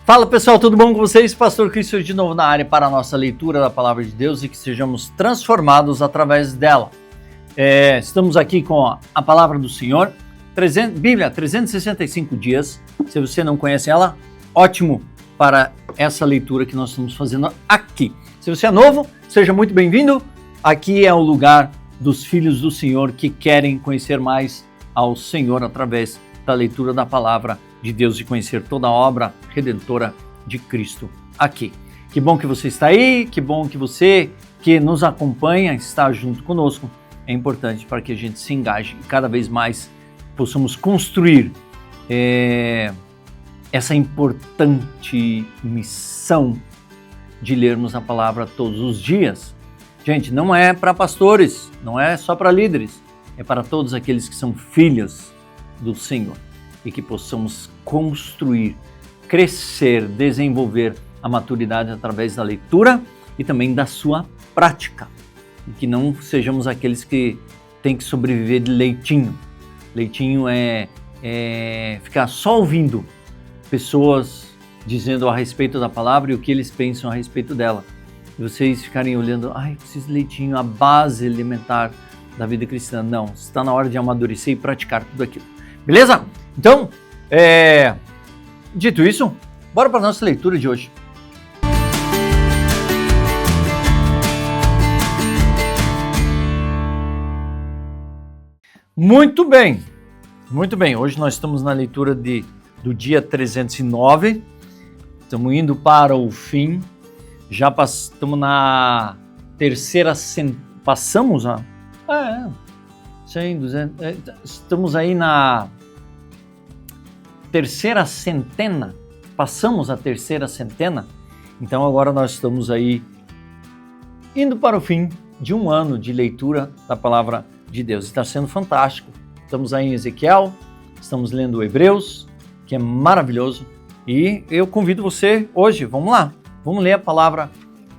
Fala pessoal, tudo bom com vocês? Pastor Cristo de novo na área para a nossa leitura da Palavra de Deus e que sejamos transformados através dela. Estamos aqui com a Palavra do Senhor, Bíblia, 365 dias. Se você não conhece ela, ótimo para essa leitura que nós estamos fazendo aqui. Se você é novo, seja muito bem-vindo. Aqui é o lugar dos filhos do Senhor que querem conhecer mais ao Senhor através da leitura da Palavra de Deus e conhecer toda a obra redentora de Cristo aqui. Que bom que você está aí, que bom que você que nos acompanha está junto conosco. É importante para que a gente se engaje e cada vez mais possamos construir essa importante missão de lermos a palavra todos os dias. Gente, não é para pastores, não é só para líderes, é para todos aqueles que são filhos do Senhor. E que possamos construir, crescer, desenvolver a maturidade através da leitura e também da sua prática. E que não sejamos aqueles que têm que sobreviver de leitinho. Leitinho é ficar só ouvindo pessoas dizendo a respeito da palavra e o que eles pensam a respeito dela. E vocês ficarem olhando, preciso de leitinho, a base elementar da vida cristã. Não, está na hora de amadurecer e praticar tudo aquilo. Beleza? Então, dito isso, bora para a nossa leitura de hoje. Muito bem. Hoje nós estamos na leitura do dia 309. Estamos indo para o fim. Já estamos na terceira... Passamos a... 100, 200... Estamos aí na terceira centena, passamos a terceira centena, então agora nós estamos aí indo para o fim de um ano de leitura da Palavra de Deus. Está sendo fantástico. Estamos aí em Ezequiel, estamos lendo Hebreus, que é maravilhoso, e eu convido você hoje, vamos lá, vamos ler a Palavra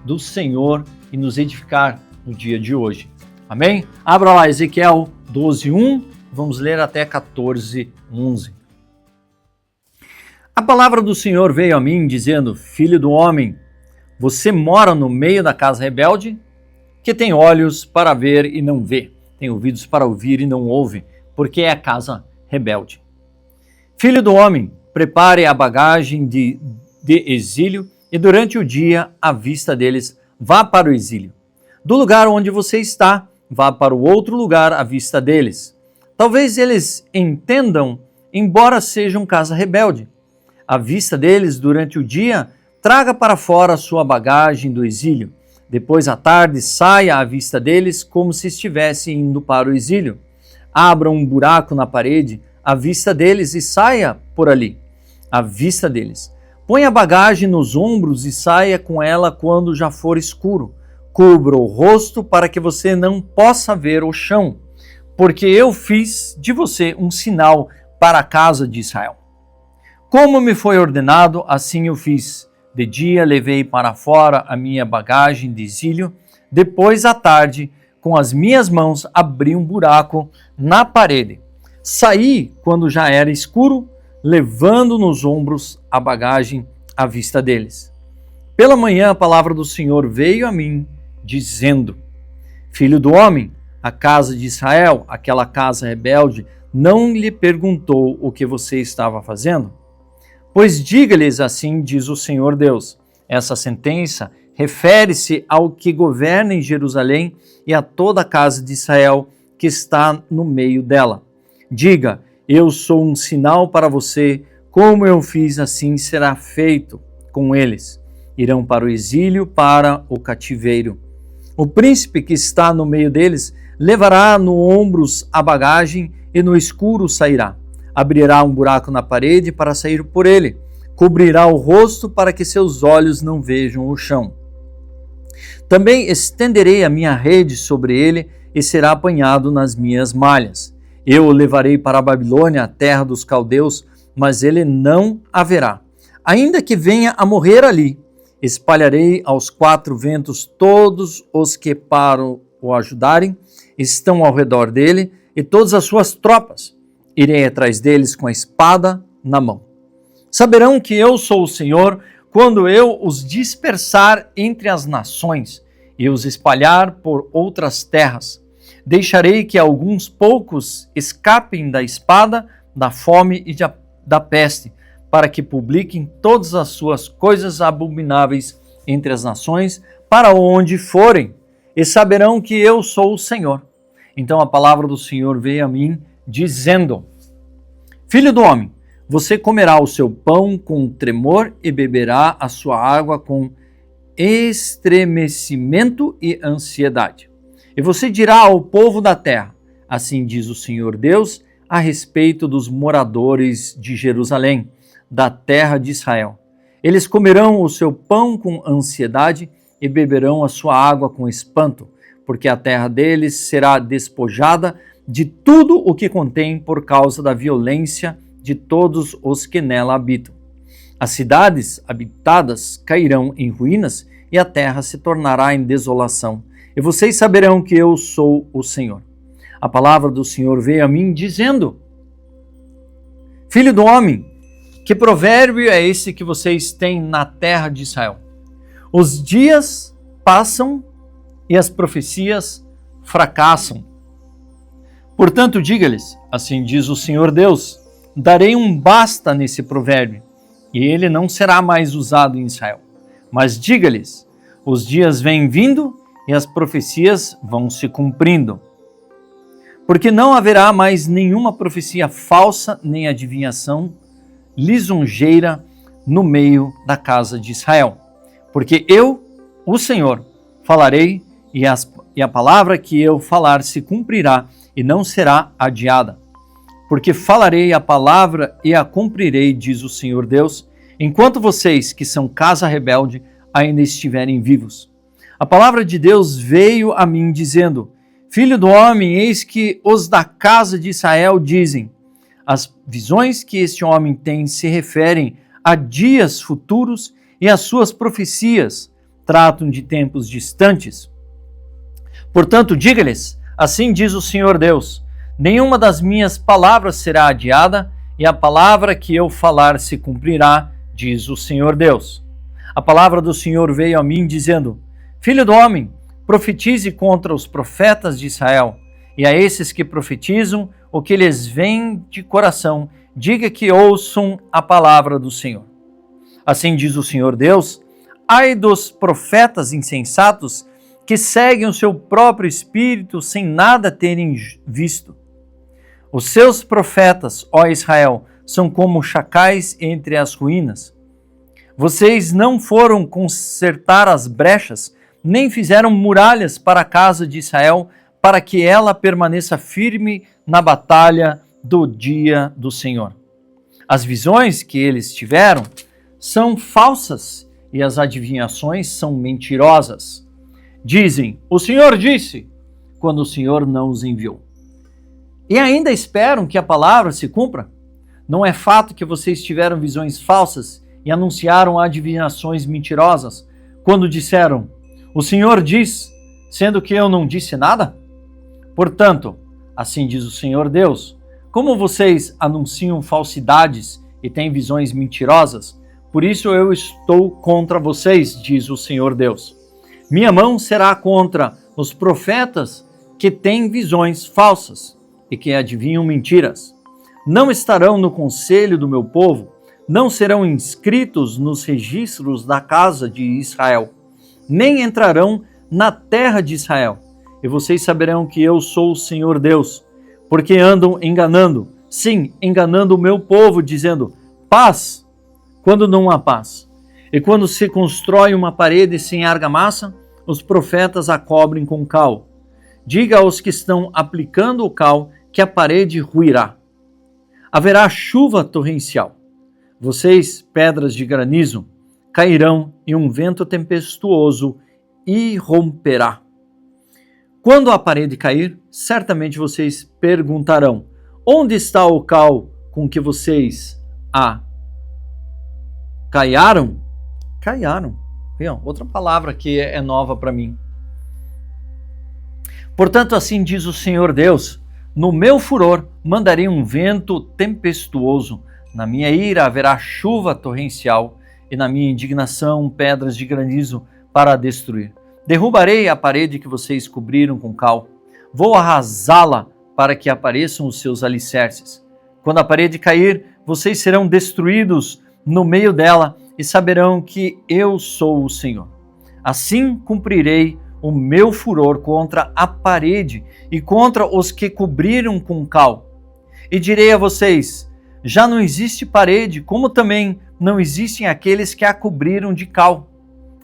do Senhor e nos edificar no dia de hoje. Amém? Abra lá Ezequiel 12:1, vamos ler até 14:11. A palavra do Senhor veio a mim dizendo: Filho do homem, você mora no meio da casa rebelde, que tem olhos para ver e não vê, tem ouvidos para ouvir e não ouve, porque é a casa rebelde. Filho do homem, prepare a bagagem de exílio e durante o dia, à vista deles, vá para o exílio. Do lugar onde você está, vá para o outro lugar à vista deles. Talvez eles entendam, embora sejam casa rebelde. À vista deles, durante o dia, traga para fora a sua bagagem do exílio. Depois, à tarde, saia à vista deles como se estivesse indo para o exílio. Abra um buraco na parede à vista deles e saia por ali, à vista deles. Ponha a bagagem nos ombros e saia com ela quando já for escuro. Cubra o rosto para que você não possa ver o chão, porque eu fiz de você um sinal para a casa de Israel. Como me foi ordenado, assim eu fiz. De dia levei para fora a minha bagagem de exílio, depois à tarde, com as minhas mãos, abri um buraco na parede. Saí quando já era escuro, levando nos ombros a bagagem à vista deles. Pela manhã a palavra do Senhor veio a mim, dizendo: Filho do homem, a casa de Israel, aquela casa rebelde, não lhe perguntou o que você estava fazendo? Pois diga-lhes assim, diz o Senhor Deus, essa sentença refere-se ao que governa em Jerusalém e a toda a casa de Israel que está no meio dela. Diga, eu sou um sinal para você, como eu fiz, assim será feito com eles. Irão para o exílio, para o cativeiro. O príncipe que está no meio deles levará no ombros a bagagem e no escuro sairá. Abrirá um buraco na parede para sair por ele. Cobrirá o rosto para que seus olhos não vejam o chão. Também estenderei a minha rede sobre ele e será apanhado nas minhas malhas. Eu o levarei para a Babilônia, a terra dos caldeus, mas ele não haverá. Ainda que venha a morrer ali, espalharei aos quatro ventos todos os que para o ajudarem, estão ao redor dele, e todas as suas tropas. Irei atrás deles com a espada na mão. Saberão que eu sou o Senhor quando eu os dispersar entre as nações e os espalhar por outras terras. Deixarei que alguns poucos escapem da espada, da fome e da peste, para que publiquem todas as suas coisas abomináveis entre as nações, para onde forem, e saberão que eu sou o Senhor. Então a palavra do Senhor veio a mim, dizendo: Filho do homem, você comerá o seu pão com tremor e beberá a sua água com estremecimento e ansiedade. E você dirá ao povo da terra: assim diz o Senhor Deus a respeito dos moradores de Jerusalém, da terra de Israel. Eles comerão o seu pão com ansiedade e beberão a sua água com espanto, porque a terra deles será despojada de tudo o que contém por causa da violência de todos os que nela habitam. As cidades habitadas cairão em ruínas e a terra se tornará em desolação. E vocês saberão que eu sou o Senhor. A palavra do Senhor veio a mim dizendo: Filho do homem, que provérbio é esse que vocês têm na terra de Israel? Os dias passam e as profecias fracassam. Portanto, diga-lhes, assim diz o Senhor Deus, darei um basta nesse provérbio, e ele não será mais usado em Israel. Mas diga-lhes, os dias vêm vindo e as profecias vão se cumprindo. Porque não haverá mais nenhuma profecia falsa, nem adivinhação lisonjeira no meio da casa de Israel. Porque eu, o Senhor, falarei e a palavra que eu falar se cumprirá e não será adiada. Porque falarei a palavra e a cumprirei, diz o Senhor Deus, enquanto vocês, que são casa rebelde, ainda estiverem vivos. A palavra de Deus veio a mim dizendo: Filho do homem, eis que os da casa de Israel dizem: as visões que este homem tem se referem a dias futuros e as suas profecias tratam de tempos distantes. Portanto, diga-lhes, assim diz o Senhor Deus, nenhuma das minhas palavras será adiada, e a palavra que eu falar se cumprirá, diz o Senhor Deus. A palavra do Senhor veio a mim dizendo: Filho do homem, profetize contra os profetas de Israel, e a esses que profetizam o que lhes vem de coração, diga que ouçam a palavra do Senhor. Assim diz o Senhor Deus: ai dos profetas insensatos que seguem o seu próprio espírito sem nada terem visto. Os seus profetas, ó Israel, são como chacais entre as ruínas. Vocês não foram consertar as brechas, nem fizeram muralhas para a casa de Israel, para que ela permaneça firme na batalha do dia do Senhor. As visões que eles tiveram são falsas e as adivinhações são mentirosas. Dizem: o Senhor disse, quando o Senhor não os enviou. E ainda esperam que a palavra se cumpra? Não é fato que vocês tiveram visões falsas e anunciaram adivinhações mentirosas, quando disseram: o Senhor diz, sendo que eu não disse nada? Portanto, assim diz o Senhor Deus, como vocês anunciam falsidades e têm visões mentirosas, por isso eu estou contra vocês, diz o Senhor Deus. Minha mão será contra os profetas que têm visões falsas e que adivinham mentiras. Não estarão no conselho do meu povo, não serão inscritos nos registros da casa de Israel, nem entrarão na terra de Israel. E vocês saberão que eu sou o Senhor Deus, porque andam enganando, sim, enganando o meu povo, dizendo paz, quando não há paz. E quando se constrói uma parede sem argamassa, os profetas a cobrem com cal. Diga aos que estão aplicando o cal que a parede ruirá. Haverá chuva torrencial. Vocês, pedras de granizo, cairão e um vento tempestuoso irromperá. Quando a parede cair, certamente vocês perguntarão: onde está o cal com que vocês a caiaram? Caiaram. Outra palavra que é nova para mim. Portanto, assim diz o Senhor Deus: no meu furor mandarei um vento tempestuoso, Na minha ira haverá chuva torrencial, e na minha indignação pedras de granizo para a destruir. Derrubarei a parede que vocês cobriram com cal. Vou arrasá-la para que apareçam os seus alicerces. Quando a parede cair, vocês serão destruídos no meio dela e saberão que eu sou o Senhor. Assim cumprirei o meu furor contra a parede e contra os que cobriram com cal. E direi a vocês, já não existe parede, como também não existem aqueles que a cobriram de cal.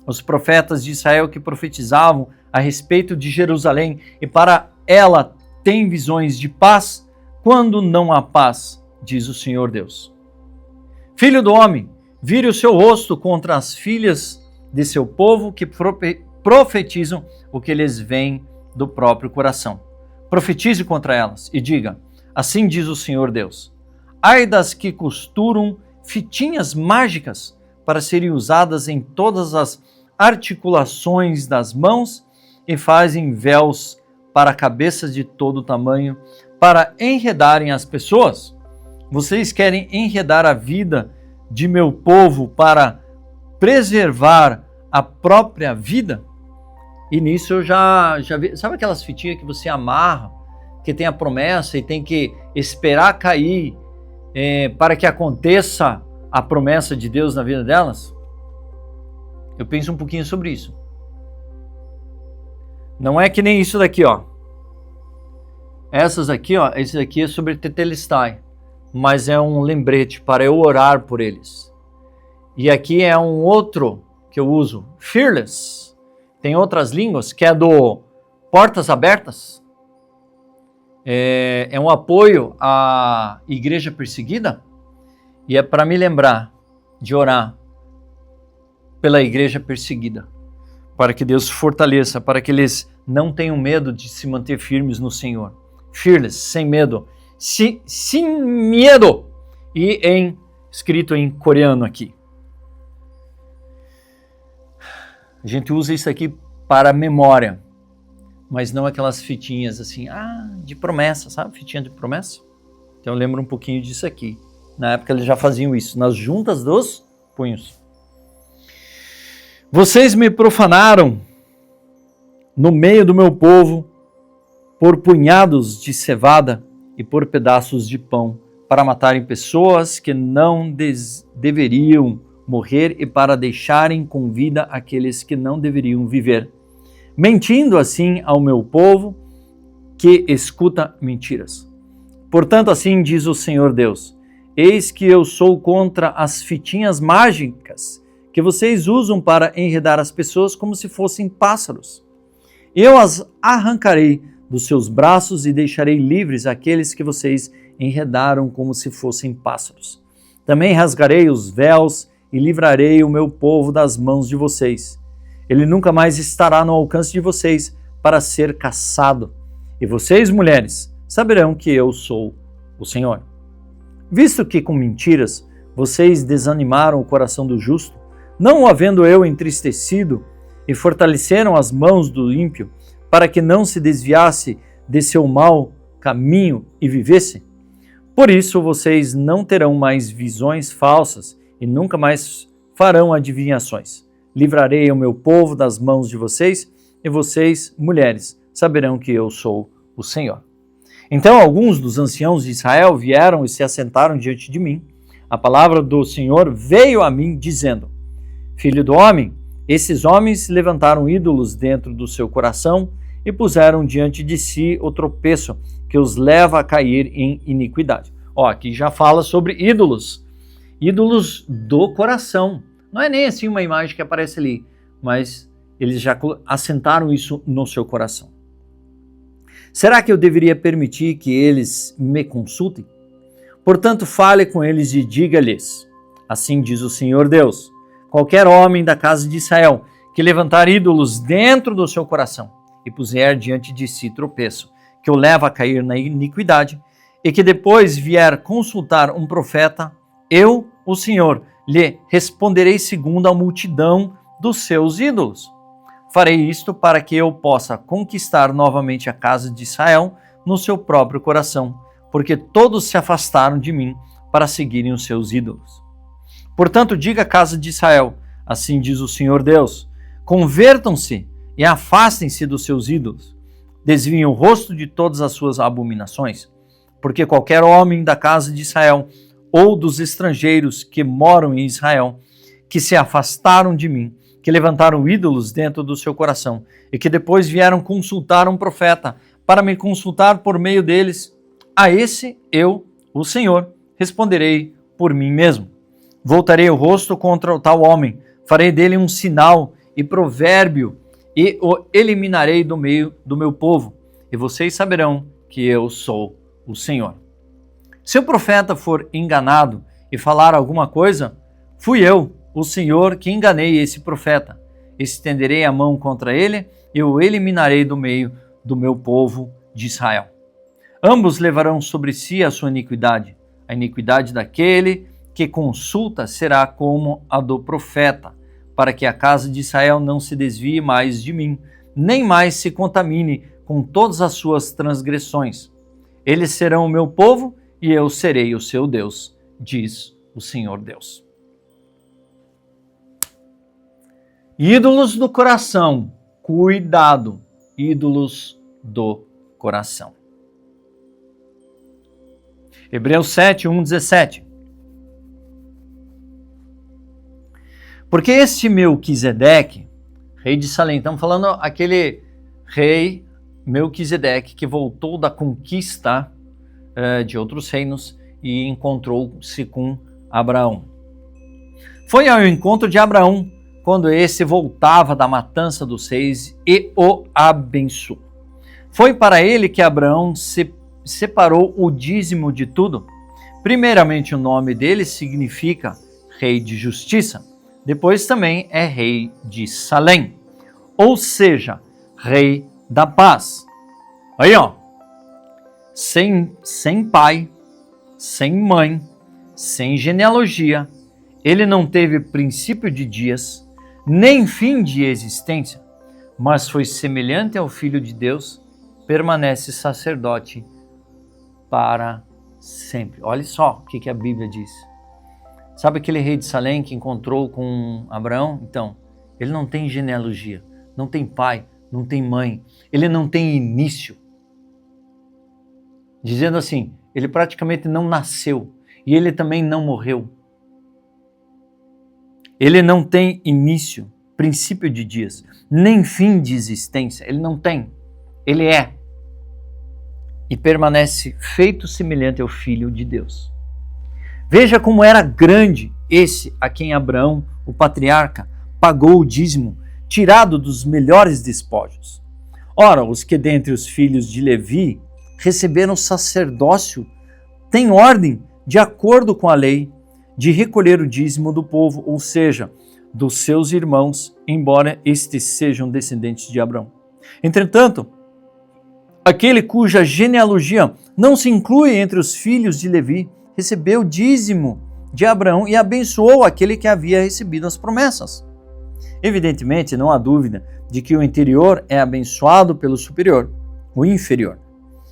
Os profetas de Israel que profetizavam a respeito de Jerusalém e para ela têm visões de paz, quando não há paz, diz o Senhor Deus. Filho do homem, vire o seu rosto contra as filhas de seu povo que profetizam o que lhes vem do próprio coração. Profetize contra elas e diga, assim diz o Senhor Deus, ai das que costuram fitinhas mágicas para serem usadas em todas as articulações das mãos e fazem véus para cabeças de todo tamanho para enredarem as pessoas. Vocês querem enredar a vida de meu povo para preservar a própria vida? E nisso eu já vi, sabe aquelas fitinhas que você amarra, que tem a promessa e tem que esperar cair para que aconteça a promessa de Deus na vida delas? Eu penso um pouquinho sobre isso. Não é que nem isso daqui, ó. Essas aqui, ó, esse aqui é sobre Tetelestai, mas é um lembrete para eu orar por eles. E aqui é um outro que eu uso, Fearless. Tem outras línguas, que é do Portas Abertas. É um apoio à igreja perseguida e é para me lembrar de orar pela igreja perseguida, para que Deus fortaleça, para que eles não tenham medo de se manter firmes no Senhor. Fearless, sem medo, sem medo, e escrito em coreano aqui. A gente usa isso aqui para memória, mas não aquelas fitinhas assim, de promessa, sabe? Fitinha de promessa. Então eu lembro um pouquinho disso aqui. Na época eles já faziam isso, nas juntas dos punhos. Vocês me profanaram no meio do meu povo por punhados de cevada e por pedaços de pão, para matarem pessoas que não deveriam morrer e para deixarem com vida aqueles que não deveriam viver, mentindo assim ao meu povo que escuta mentiras. Portanto, assim diz o Senhor Deus, eis que eu sou contra as fitinhas mágicas que vocês usam para enredar as pessoas como se fossem pássaros. Eu as arrancarei dos seus braços e deixarei livres aqueles que vocês enredaram como se fossem pássaros. Também rasgarei os véus e livrarei o meu povo das mãos de vocês. Ele nunca mais estará no alcance de vocês para ser caçado. E vocês, mulheres, saberão que eu sou o Senhor. Visto que com mentiras vocês desanimaram o coração do justo, não o havendo eu entristecido, e fortaleceram as mãos do ímpio, para que não se desviasse de seu mau caminho e vivesse. Por isso vocês não terão mais visões falsas e nunca mais farão adivinhações. Livrarei o meu povo das mãos de vocês, e vocês, mulheres, saberão que eu sou o Senhor. Então alguns dos anciãos de Israel vieram e se assentaram diante de mim. A palavra do Senhor veio a mim dizendo, Filho do homem, esses homens levantaram ídolos dentro do seu coração e puseram diante de si o tropeço que os leva a cair em iniquidade. Aqui já fala sobre ídolos do coração. Não é nem assim uma imagem que aparece ali, mas eles já assentaram isso no seu coração. Será que eu deveria permitir que eles me consultem? Portanto, fale com eles e diga-lhes, assim diz o Senhor Deus, qualquer homem da casa de Israel que levantar ídolos dentro do seu coração e puser diante de si tropeço, que o leva a cair na iniquidade, e que depois vier consultar um profeta, eu, o Senhor, lhe responderei segundo a multidão dos seus ídolos. Farei isto para que eu possa conquistar novamente a casa de Israel no seu próprio coração, porque todos se afastaram de mim para seguirem os seus ídolos. Portanto, diga à casa de Israel, assim diz o Senhor Deus, convertam-se e afastem-se dos seus ídolos, desviem o rosto de todas as suas abominações, porque qualquer homem da casa de Israel ou dos estrangeiros que moram em Israel, que se afastaram de mim, que levantaram ídolos dentro do seu coração e que depois vieram consultar um profeta para me consultar por meio deles, a esse eu, o Senhor, responderei por mim mesmo. Voltarei o rosto contra o tal homem, farei dele um sinal e provérbio e o eliminarei do meio do meu povo, e vocês saberão que eu sou o Senhor. Se o profeta for enganado e falar alguma coisa, fui eu, o Senhor, que enganei esse profeta. Estenderei a mão contra ele e o eliminarei do meio do meu povo de Israel. Ambos levarão sobre si a sua iniquidade. A iniquidade daquele que consulta será como a do profeta, para que a casa de Israel não se desvie mais de mim, nem mais se contamine com todas as suas transgressões. Eles serão o meu povo e eu serei o seu Deus, diz o Senhor Deus. Ídolos do coração, cuidado, ídolos do coração. Hebreus 7, 1-17. Porque este Melquisedeque, rei de Salém, estamos falando aquele rei Melquisedeque que voltou da conquista de outros reinos e encontrou-se com Abraão. Foi ao encontro de Abraão quando esse voltava da matança dos reis e o abençoou. Foi para ele que Abraão separou o dízimo de tudo. Primeiramente, o nome dele significa rei de justiça. Depois também é rei de Salém, ou seja, rei da paz. Aí, ó, sem pai, sem mãe, sem genealogia, ele não teve princípio de dias, nem fim de existência, mas foi semelhante ao Filho de Deus, permanece sacerdote para sempre. Olha só o que a Bíblia diz. Sabe aquele rei de Salém que encontrou com Abraão? Então, ele não tem genealogia, não tem pai, não tem mãe, ele não tem início. Dizendo assim, ele praticamente não nasceu e ele também não morreu. Ele não tem início, princípio de dias, nem fim de existência, ele não tem, ele é. E permanece feito semelhante ao Filho de Deus. Veja como era grande esse a quem Abraão, o patriarca, pagou o dízimo, tirado dos melhores despojos. Ora, os que dentre os filhos de Levi receberam sacerdócio têm ordem, de acordo com a lei, de recolher o dízimo do povo, ou seja, dos seus irmãos, embora estes sejam descendentes de Abraão. Entretanto, aquele cuja genealogia não se inclui entre os filhos de Levi, recebeu o dízimo de Abraão e abençoou aquele que havia recebido as promessas. Evidentemente, não há dúvida de que o interior é abençoado pelo superior, o inferior.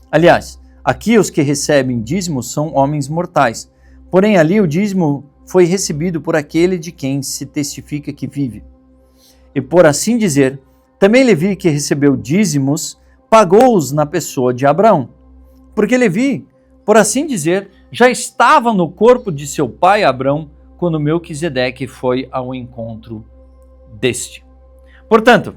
Aliás, aqui os que recebem dízimo são homens mortais, porém ali o dízimo foi recebido por aquele de quem se testifica que vive. E por assim dizer, também Levi, que recebeu dízimos, pagou-os na pessoa de Abraão, porque Levi, por assim dizer, já estava no corpo de seu pai Abrão quando Melquisedeque foi ao encontro deste. Portanto,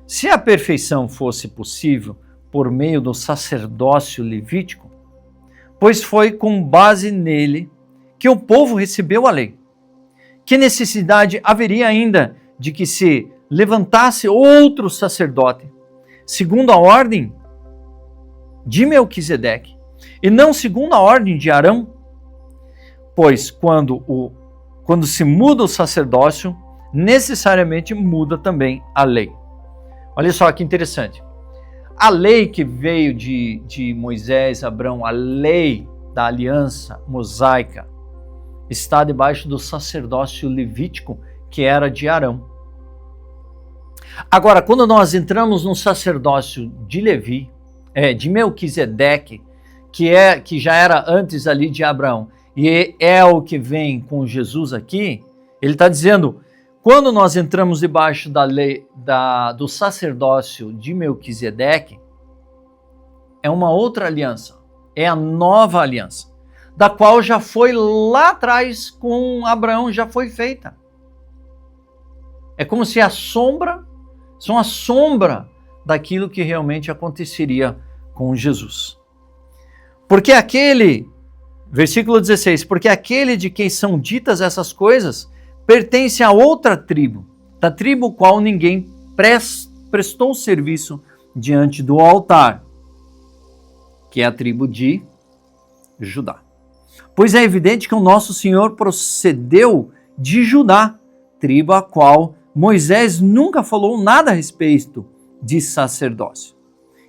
se a perfeição fosse possível por meio do sacerdócio levítico, pois foi com base nele que o povo recebeu a lei, que necessidade haveria ainda de que se levantasse outro sacerdote, segundo a ordem de Melquisedeque, e não segundo a ordem de Arão? Pois quando se muda o sacerdócio, necessariamente muda também a lei. Olha só que interessante. A lei que veio de Moisés, Abrão, a lei da aliança mosaica, está debaixo do sacerdócio levítico, que era de Arão. Agora, quando nós entramos no sacerdócio de Levi, de Melquisedeque, que já era antes ali de Abraão, e é o que vem com Jesus aqui, ele está dizendo, quando nós entramos debaixo da lei do sacerdócio de Melquisedeque, é uma outra aliança, é a nova aliança, da qual já foi lá atrás com Abraão, já foi feita. É como se são a sombra daquilo que realmente aconteceria com Jesus. Porque versículo 16, porque aquele de quem são ditas essas coisas pertence a outra tribo, da tribo qual ninguém prestou serviço diante do altar, que é a tribo de Judá. Pois é evidente que o nosso Senhor procedeu de Judá, tribo a qual Moisés nunca falou nada a respeito de sacerdócio.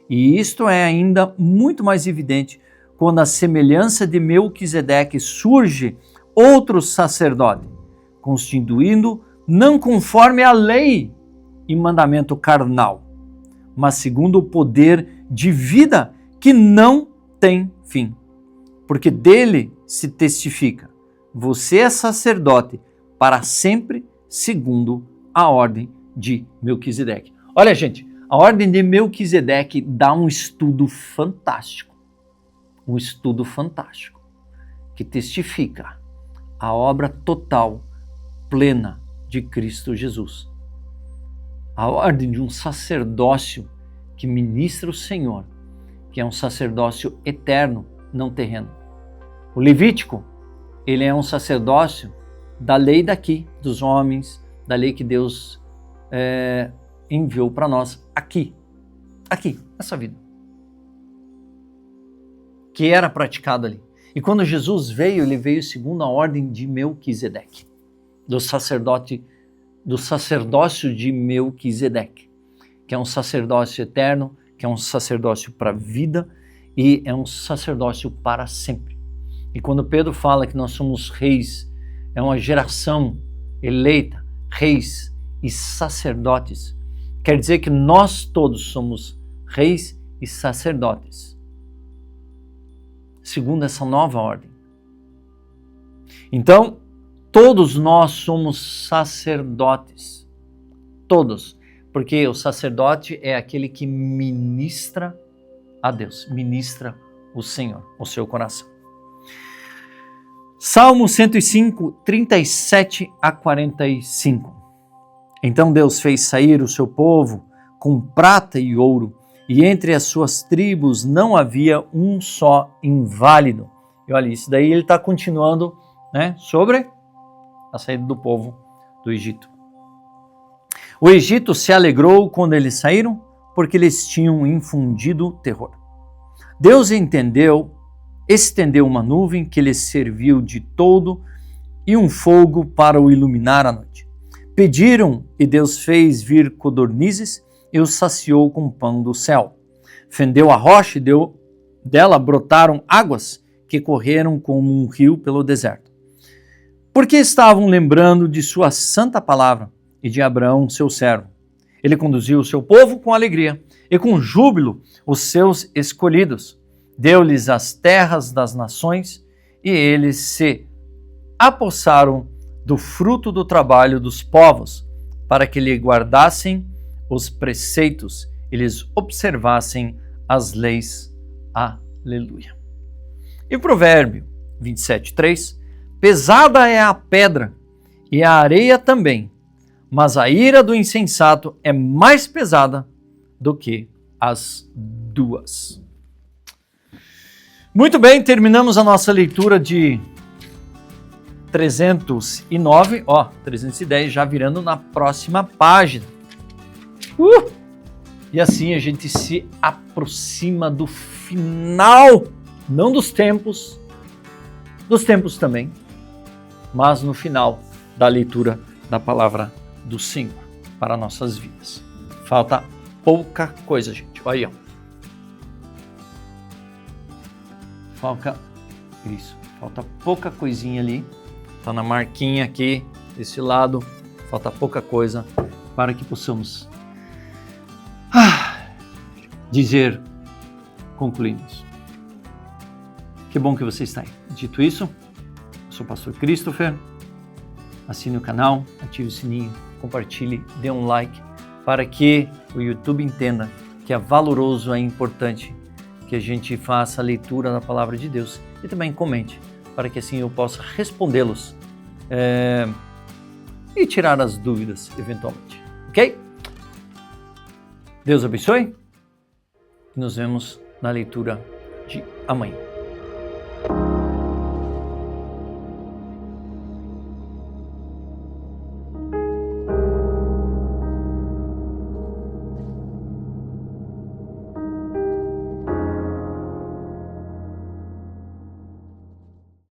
E isto é ainda muito mais evidente quando a semelhança de Melquisedeque surge outro sacerdote, constituindo não conforme a lei e mandamento carnal, mas segundo o poder de vida que não tem fim. Porque dele se testifica, você é sacerdote para sempre, segundo a ordem de Melquisedeque. Olha, gente, a ordem de Melquisedeque dá um estudo fantástico, que testifica a obra total, plena de Cristo Jesus. A ordem de um sacerdócio que ministra o Senhor, que é um sacerdócio eterno, não terreno. O Levítico, ele é um sacerdócio da lei daqui, dos homens, da lei que Deus enviou para nós aqui, nessa vida, que era praticado ali. E quando Jesus veio, ele veio segundo a ordem de Melquisedeque, do sacerdócio de Melquisedeque, que é um sacerdócio eterno, que é um sacerdócio para a vida e é um sacerdócio para sempre. E quando Pedro fala que nós somos reis, é uma geração eleita, reis e sacerdotes, quer dizer que nós todos somos reis e sacerdotes, segundo essa nova ordem. Então, todos nós somos sacerdotes, todos, porque o sacerdote é aquele que ministra a Deus, ministra o Senhor, o seu coração. Salmo 105, 37 a 45. Então Deus fez sair o seu povo com prata e ouro, e entre as suas tribos não havia um só inválido. E olha, isso daí ele está continuando, sobre a saída do povo do Egito. O Egito se alegrou quando eles saíram, porque eles tinham infundido terror. Deus estendeu uma nuvem que lhes serviu de toldo e um fogo para o iluminar à noite. Pediram e Deus fez vir codornizes e os saciou com pão do céu. Fendeu a rocha e dela brotaram águas que correram como um rio pelo deserto. Porque estavam lembrando de sua santa palavra e de Abraão, seu servo. Ele conduziu o seu povo com alegria e com júbilo os seus escolhidos. Deu-lhes as terras das nações e eles se apossaram do fruto do trabalho dos povos, para que lhe guardassem os preceitos e lhes observassem as leis. Aleluia. E Provérbio 27:3, pesada é a pedra e a areia também, mas a ira do insensato é mais pesada do que as duas. Muito bem, terminamos a nossa leitura de 309, 310 já virando na próxima página. E assim a gente se aproxima do final, não dos tempos também, mas no final da leitura da palavra do Senhor para nossas vidas. Falta pouca coisa, gente. Olha aí, ó. Falta pouca coisinha ali. Está na marquinha aqui, desse lado. Falta pouca coisa para que possamos dizer, concluímos. Que bom que você está aí. Dito isso, Sou o pastor Christopher. Assine o canal, ative o sininho, compartilhe, dê um like para que o YouTube entenda que é valoroso, é importante que a gente faça a leitura da palavra de Deus e também comente, para que assim eu possa respondê-los e tirar as dúvidas eventualmente, ok? Deus abençoe e nos vemos na leitura de amanhã.